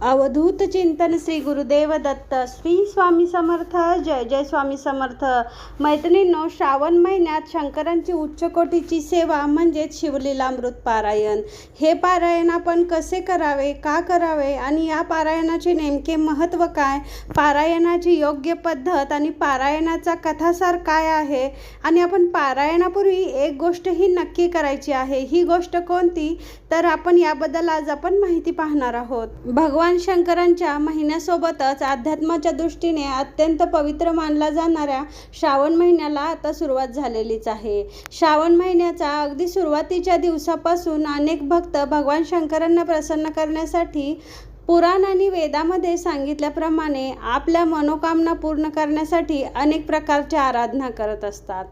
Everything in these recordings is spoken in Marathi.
अवधूत चिंतन श्री गुरुदेव दत्त श्री स्वामी समर्थ जय जय स्वामी समर्थ। मैत्रिणींनो, श्रावण महिन्यात शंकरांची उच्च कोटीची सेवा म्हणजेच शिवलीलामृत पारायण। हे पारायण आपण कसे करावे, का करावे आणि या पारायणाचे नेमके महत्त्व काय, पारायणाची योग्य पद्धत आणि पारायणाचा कथासार काय आहे आणि आपण पारायणापूर्वी एक गोष्ट ही नक्की करायची आहे। ही गोष्ट कोणती, तर आपण याबद्दल आज आपण माहिती पाहणार आहोत। भगवान शंकरांच्या महिन्यासोबतच अध्यात्माच्या दृष्टीने अत्यंत पवित्र मानला जाणाऱ्या श्रावण महिन्याला आता सुरुवात झालेलीच आहे। श्रावण महिन्याच्या अगदी सुरुवातीच्या दिवसापासून अनेक भक्त भगवान शंकरांना प्रसन्न करण्यासाठी पुराण आणि वेदामध्ये सांगितल्याप्रमाणे आपल्या मनोकामना पूर्ण करण्यासाठी अनेक प्रकारच्या आराधना करत असतात।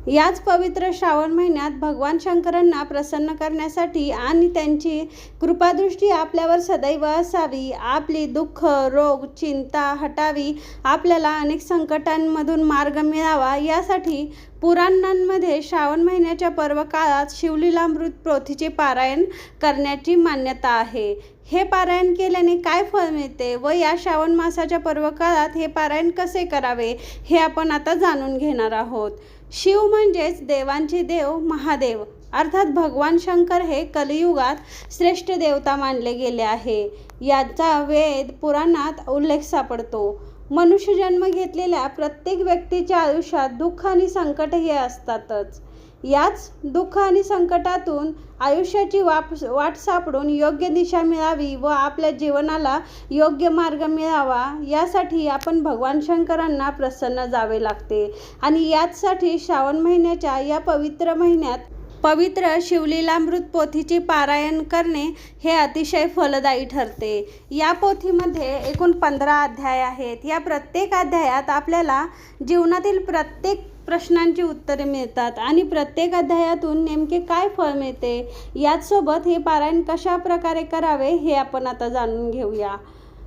याच पवित्र श्रावण महिन्यात भगवान शंकरांना प्रसन्न करण्यासाठी आणि त्यांची कृपादृष्टी आपल्यावर सदैव असावी, आपली दुःख, रोग, चिंता हटावी, आपल्याला अनेक संकटांमधून मार्ग मिळावा, यासाठी पुराणांमध्ये श्रावण महिन्याच्या पर्व काळात शिवलीलामृत पोथीचे पारायण करण्याची मान्यता आहे। हे पारायण केल्याने काय फळ मिळते व या श्रावण मासाच्या पर्व काळात हे पारायण कसे करावे हे आपण आता जाणून घेणार आहोत। शिव म्हणजेच देवांचे देव महादेव, अर्थात भगवान शंकर हे कलियुगात श्रेष्ठ देवता मानले गेले आहे। याचा वेद पुराणात उल्लेख सापडतो। मनुष्य जन्म घेतलेल्या प्रत्येक व्यक्तीच्या आयुष्यात दुःख आणि संकट हे असतातच। याच दुःख आणि संकटातून आयुष्याची वाट सापडून योग्य दिशा मिळावी व आपल्या जीवनाला योग्य मार्ग मिळावा, यासाठी आपण भगवान शंकरांना प्रसन्न जावे लागते आणि याचसाठी श्रावण महिन्याच्या या पवित्र महिन्यात पवित्र शिवलीलामृत पोथीचे पारायण करणे हे अतिशय फलदायी ठरते। या पोथीमध्ये एकूण 15 अध्याय आहेत। या प्रत्येक अध्यायात आपल्याला जीवनातील प्रत्येक प्रश्नांची उत्तरे मिळतात आणि प्रत्येक अध्यायातून नेमके काय फळ मिळते, याचसोबत हे पारायण कशा प्रकारे करावे हे आपण आता जाणून घेऊया।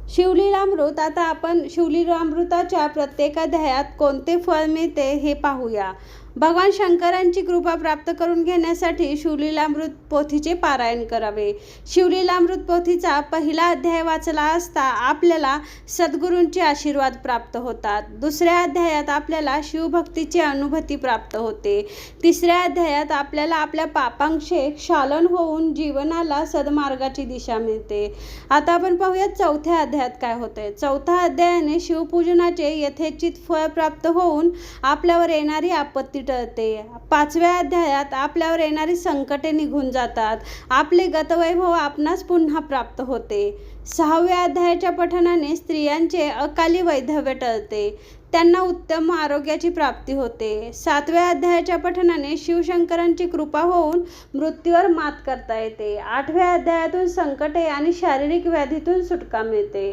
शिवलीलामृत, आता आपण शिवलीलामृताच्या प्रत्येक अध्यायात कोणते फळ मिळते हे पाहूया। भगवान शंकरांची कृपा प्राप्त करून घेण्यासाठी शिवलीलामृत पोथीचे पारायण करावे। शिवलीलामृत पोथीचा पहिला अध्याय वाचला असता आपल्याला सद्गुरूंचे आशीर्वाद प्राप्त होतात। दुसऱ्या अध्यायात आपल्याला शिवभक्तीची अनुभूती प्राप्त होते। तिसऱ्या अध्यायात आपल्याला आपल्या पापांचे क्षालन होऊन जीवनाला सद्मार्गाची दिशा मिळते। आता आपण पाहूया चौथ्या अध्यायात काय होते। चौथ्या अध्यायाने शिवपूजनाचे यथेचित फळ प्राप्त होऊन आपल्यावर येणारी आपत्ती टळते। पाचव्या अध्यायात आपल्यावर येणारी संकटे निघून जातात, आपले गतवैभव आपणास पुन्हा प्राप्त होते। सहाव्या अध्यायाच्या पठणाने स्त्रियांचे अकाली वैधव्य टळते, त्यांना उत्तम आरोग्याची प्राप्ती होते। सातव्या अध्यायाच्या पठणाने शिवशंकरांची कृपा होऊन मृत्यूवर मात करता येते। आठव्या अध्यायातून संकटे आणि शारीरिक व्याधीतून सुटका मिळते।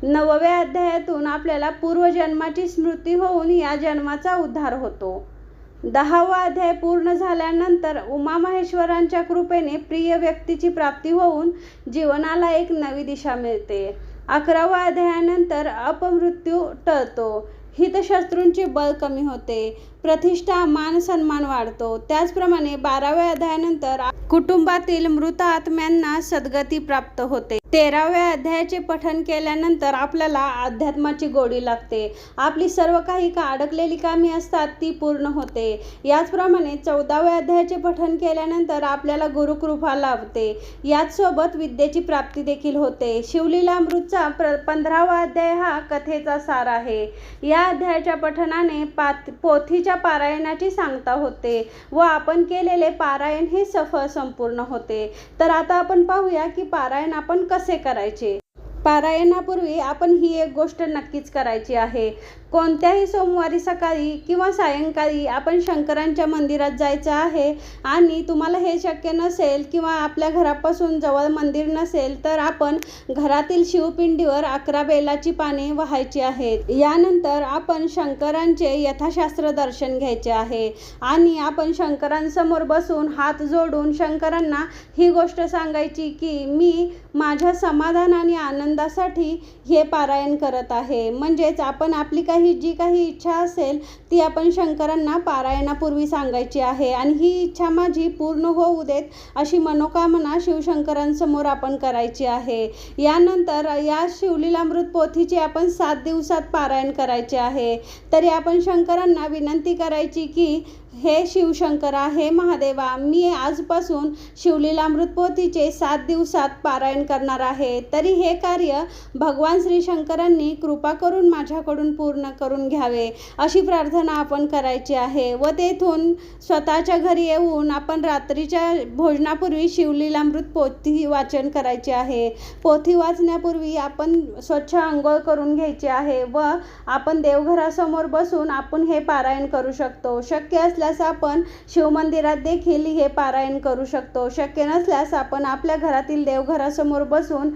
नवव्या अध्यायातून आपल्याला पूर्वजन्माची स्मृती होऊन या जन्माचा उद्धार होतो। 10वा अध्याय पूर्ण झाल्यानंतर उमामहेश्वरांच्या कृपेने प्रिय व्यक्तीची प्राप्ती होऊन जीवनाला एक नवी दिशा मिळते। 11व्या अध्यायानंतर अपमृत्यू टळतो, हितशत्रूंचे बळ कमी होते, प्रतिष्ठा मान सन्मान वाढतो। त्याचप्रमाणे 12व्या अध्यायानंतर कुटुंबातील मृत आत्म्यांना सद्गती प्राप्त होते। 13व्या अध्यायाचे पठण केल्यानंतर आपल्याला अध्यात्माची गोडी लागते, आपली सर्व काही अडकलेली कामे असतात ती पूर्ण होते। याचप्रमाणे 14व्या अध्यायाचे पठण केल्यानंतर आपल्याला गुरुकृपा लाभते, याचसोबत विद्येची प्राप्ती देखील होते। शिवलीलामृतचा 15वा अध्याय हा कथेचा सार आहे। या अध्यायाच्या पठणाने पोथीच्या पारायणाची सांगता होते व आपण केलेले पारायण हे सफळ संपूर्ण होते। तर आता आपण पाहूया की पारायण आपण कसे करायचे। पारायणापूर्वी आपण ही एक गोष्ट नक्कीच करायची आहे। कोणत्याही सोमवारी सकाळी किंवा सायंकाळी आपण शंकरांच्या मंदिरात जायचं आहे आणि तुम्हाला हे शक्य नसेल किंवा आपल्या घरापासून जवळ मंदिर नसेल तर आपण घरातील शिवपिंडीवर 11 बेलाची पाने वाहायची आहेत। यानंतर आपण शंकरांचे यथाशास्त्र दर्शन घ्यायचे आहे आणि आपण शंकरांसमोर बसून हात जोडून शंकरांना ही गोष्ट सांगायची की मी माझ्या समाधान आणि आनंदासाठी हे पारायण करत आहे। म्हणजेच आपण आपली जी काही इच्छा असेल ती आपण शंकरांना पारायणापूर्वी सांगायची आहे आणि ही इच्छा माझी पूर्ण होऊ देत अशी मनोकामना शिवशंकरांसमोर आपण करायची आहे. यानंतर या शिवलीलामृत पोथीचे आपण 7 दिवसात पारायण करायचे आहे. तरी आपण शंकरांना विनंती करायची की हे शिवशंकरा, हे महादेवा, मी आजपासून शिवलीलामृत पोथीचे 7 दिवसात पारायण करणार आहे. तरी हे कार्य भगवान श्री शंकरांनी कृपा करून माझ्याकडून पूर्ण करून घ्यावे अशी प्रार्थना आपण करायची आहे. व तेथून स्वतःच्या घरी येऊन आपण रात्रीच्या भोजनापूर्वी शिवलीलामृत पोथी वाचन करायचे आहे. पोथी वाचण्यापूर्वी आपण स्वच्छ अंघोळ करून घ्यायची आहे व आपण देवघरासमोर बसून आपण हे पारायण करू शकतो. शक्य असल्यास आपण शिवमंदिरात देखील हे पारायण करू शकतो. शक्य नसल्यास आपण आपल्या घरातील देवघरासमोर बसून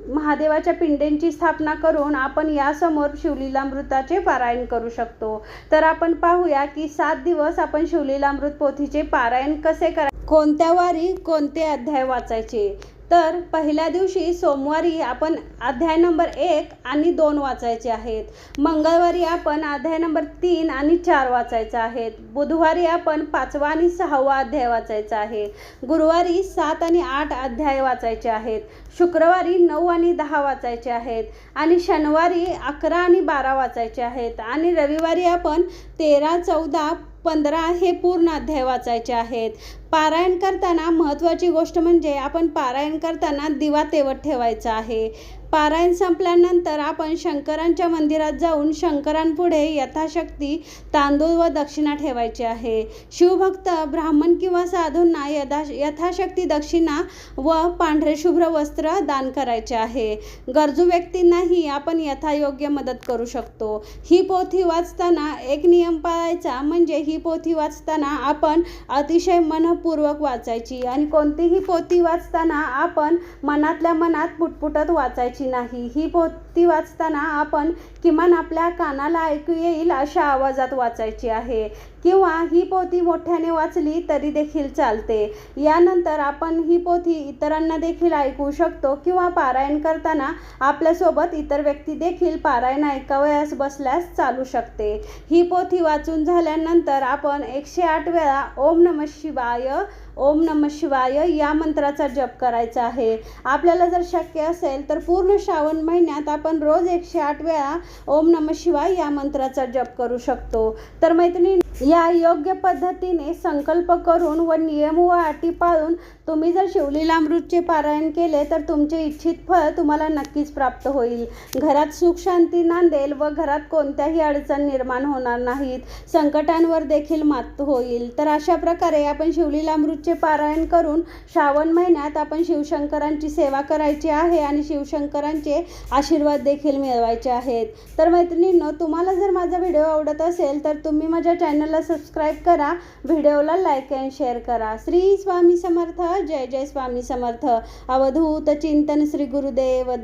महादेवाच्या पिंडींची स्थापना करून आपण यासमोर शिवलीलामृताचे पारायण करू शकतो. तर आपण पाहूया की 7 दिवस आपण शिवलीलामृत पोथीचे पारायण कसे करायचे, कोणत्या वारी कोणते अध्याय वाचायचे. तर पहिल्या दिवशी सोमवारी आपण अध्याय नंबर 1 आणि 2 वाचायचे आहेत. मंगळवारी आपण अध्याय नंबर 3 आणि 4 वाचायचे आहेत. बुधवारी आपण 5वा आणि 6वा अध्याय वाचायचा आहे. गुरुवारी 7 आणि 8 अध्याय वाचायचे आहेत. शुक्रवारी 9 आणि 10 वाचायचे आहेत आणि शनिवारी 11 आणि 12 वाचायचे आहेत आणि रविवारी आपण 13, 14, 15 हे पूर्ण अध्याय वाचायचे आहेत. पारायण करताना महत्त्वाची गोष्ट म्हणजे आपण पारायण करताना दिवा तेवत ठेवायचा आहे. पारायण संपल्यानंतर आपण शंकरांच्या मंदिरात जाऊन शंकरांपुढे यथाशक्ती तांदूळ व दक्षिणा ठेवायची आहे. शिवभक्त ब्राह्मण किंवा साधूंना यथाशक्ती दक्षिणा व पांढरे शुभ्र वस्त्र दान करायचे आहे. गरजू व्यक्तींनाही आपण यथायोग्य मदत करू शकतो. ही पोथी वाचताना एक नियम पाळायचा, म्हणजे ही पोथी वाचताना आपण अतिशय मनपूर्वक वाचायची आणि कोणतीही पोथी वाचताना आपण मनातल्या मनात पुटपुटत वाचायची नाही. ही पोथी वाचताना आपण किमान आपल्या कानाला ऐकू येईल अशा आवाजात वाचायची आहे किंवा ही पोथी मोठ्याने वाचली तरी देखील चालते. यानंतर आपण ही पोथी इतरांना देखील ऐकवू शकतो किंवा पारायण करताना आपल्यासोबत इतर व्यक्ती देखील पारायण ऐकावयास बसल्यास चालू शकते. ही पोथी वाचून झाल्यानंतर आपण 108 वेळा ओम नमः शिवाय, ओम नमः शिवाय या मंत्राचा जप करायचा आहे. आपल्याला जर शक्य असेल तर पूर्ण श्रावण महिन्यात आपण रोज 108 वेळा ओम नमः शिवाय या मंत्राचा जप करू शकतो. तर मैत्रिणी, या योग्य पद्धतीने संकल्प करून व नियम व अटी पाळून तुम्ही जर शिवलीलामृतचे पारायण केले तर तुमचे इच्छित फळ तुम्हाला नक्कीच प्राप्त होईल. घरात सुख शांती नांदेल व घरात कोणत्याही अडचण निर्माण होणार नाहीत. संकटांवर देखील मात होईल. तर अशा प्रकारे आपण शिवलीलामृतचे पारायण करून श्रावण महिन्यात आपण शिवशंकरांची सेवा करायची आहे आणि शिवशंकरांचे आशीर्वाद देखील मिळवायचे आहेत. तर मैत्रिणींनो, तुम्हाला जर माझा व्हिडिओ आवडत असेल तर तुम्ही माझ्या चॅनलला सबस्क्राईब करा, व्हिडिओला लाईक अँड शेअर करा. श्री स्वामी समर्थ. जय जय स्वामी समर्थ. अवधूत चिंतन श्री गुरुदेव दत्त.